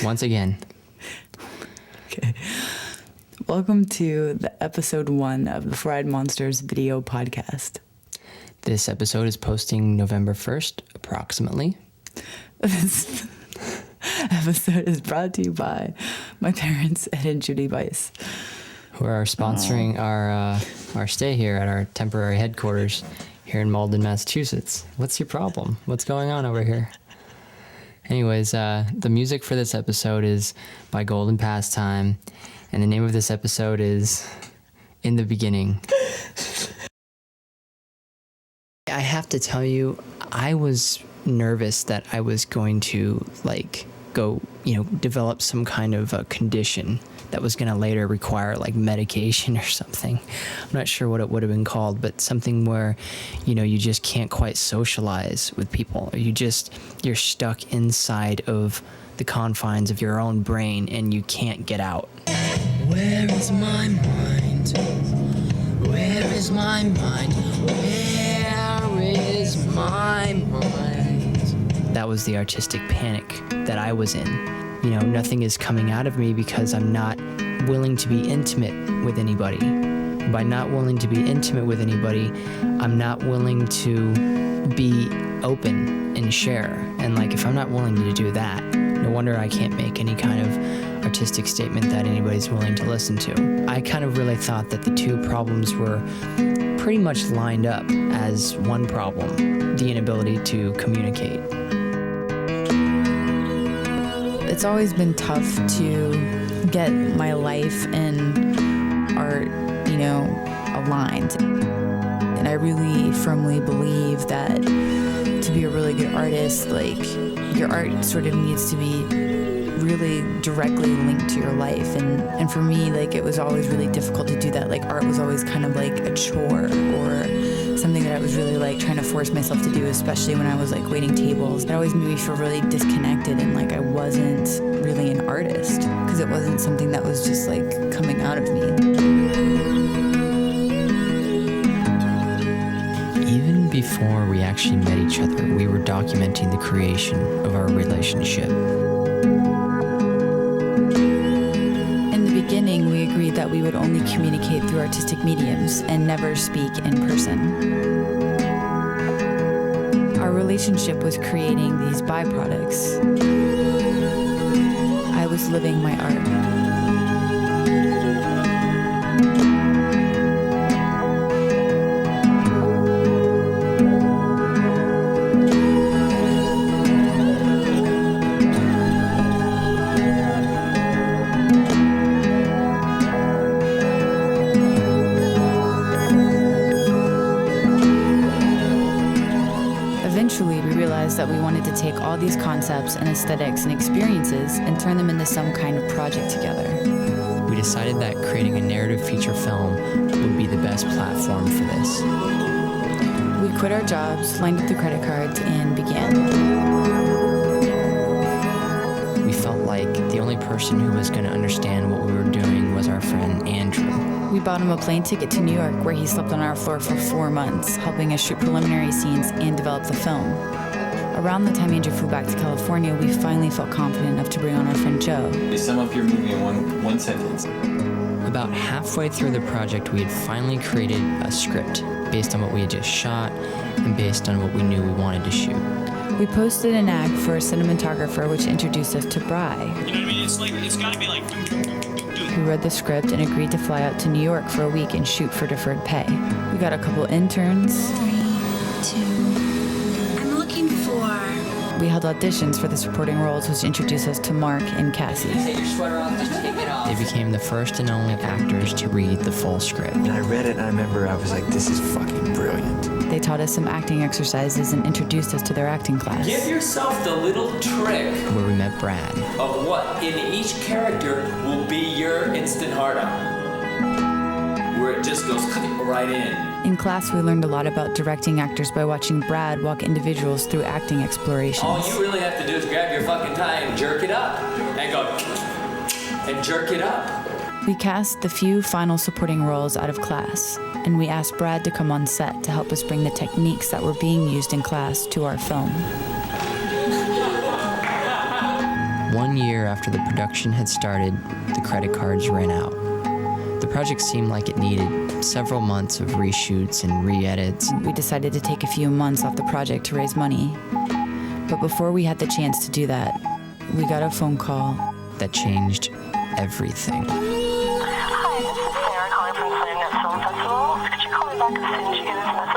Once again. Okay. Welcome to the episode 1 of the Fried Monsters video podcast. This episode is posting November 1st, approximately. This episode is brought to you by my parents, Ed and Judy Weiss, who are sponsoring our stay here at our temporary headquarters here in Malden, Massachusetts. What's your problem? What's going on over here? Anyways, the music for this episode is by Golden Pastime, and the name of this episode is In the Beginning. I have to tell you, I was nervous that I was going to develop some kind of a condition that was going to later require medication or something. I'm not sure what it would have been called, but something where, you just can't quite socialize with people. Or you're stuck inside of the confines of your own brain and you can't get out. Where is my mind? Where is my mind? Where is my mind? That was the artistic panic that I was in. Nothing is coming out of me because I'm not willing to be intimate with anybody. By not willing to be intimate with anybody, I'm not willing to be open and share. And if I'm not willing to do that, no wonder I can't make any kind of artistic statement that anybody's willing to listen to. I kind of really thought that the two problems were pretty much lined up as one problem, the inability to communicate. It's always been tough to get my life and art, aligned. And I really firmly believe that to be a really good artist, your art sort of needs to be really directly linked to your life. And for me, it was always really difficult to do that. Art was always kind of a chore or something that I was really trying to force myself to do, especially when I was waiting tables. It always made me feel really disconnected and I wasn't really an artist because it wasn't something that was just coming out of me. Even before we actually met each other, we were documenting the creation of our relationship. In the beginning, we agreed that we would only communicate through artistic mediums and never speak in person. Our relationship was creating these byproducts. I was living my art. Eventually, we realized that we wanted to take all these concepts and aesthetics and experiences and turn them into some kind of project together. We decided that creating a narrative feature film would be the best platform for this. We quit our jobs, lined up the credit cards, and began. We felt like the only person who was going to understand what we were doing was our friend Andrew. We bought him a plane ticket to New York, where he slept on our floor for 4 months, helping us shoot preliminary scenes and develop the film. Around the time Andrew flew back to California, we finally felt confident enough to bring on our friend Joe. They sum up your movie in one sentence. About halfway through the project, we had finally created a script based on what we had just shot and based on what we knew we wanted to shoot. We posted an ad for a cinematographer, which introduced us to Bry. You know what I mean? It's gotta be who read the script and agreed to fly out to New York for a week and shoot for deferred pay. We got a couple interns. 3, 2, I'm looking for... We held auditions for the supporting roles, which introduced us to Mark and Cassie. Take your sweater off, just take it off. They became the first and only actors to read the full script. And I read it and I remember I was like, this is fucking brilliant. They taught us some acting exercises and introduced us to their acting class. Give yourself the little trick where we met Brad. Of what in each character will be your instant heart on. Where it just goes right in. In class, we learned a lot about directing actors by watching Brad walk individuals through acting explorations. All you really have to do is grab your fucking tie and jerk it up. And go, and jerk it up. We cast the few final supporting roles out of class, and we asked Brad to come on set to help us bring the techniques that were being used in class to our film. 1 year after the production had started, the credit cards ran out. The project seemed like it needed several months of reshoots and re-edits. We decided to take a few months off the project to raise money. But before we had the chance to do that, we got a phone call that changed everything. Hi, this is Sarah calling from the Net Film Festival. Could you call me back as soon as you get this message?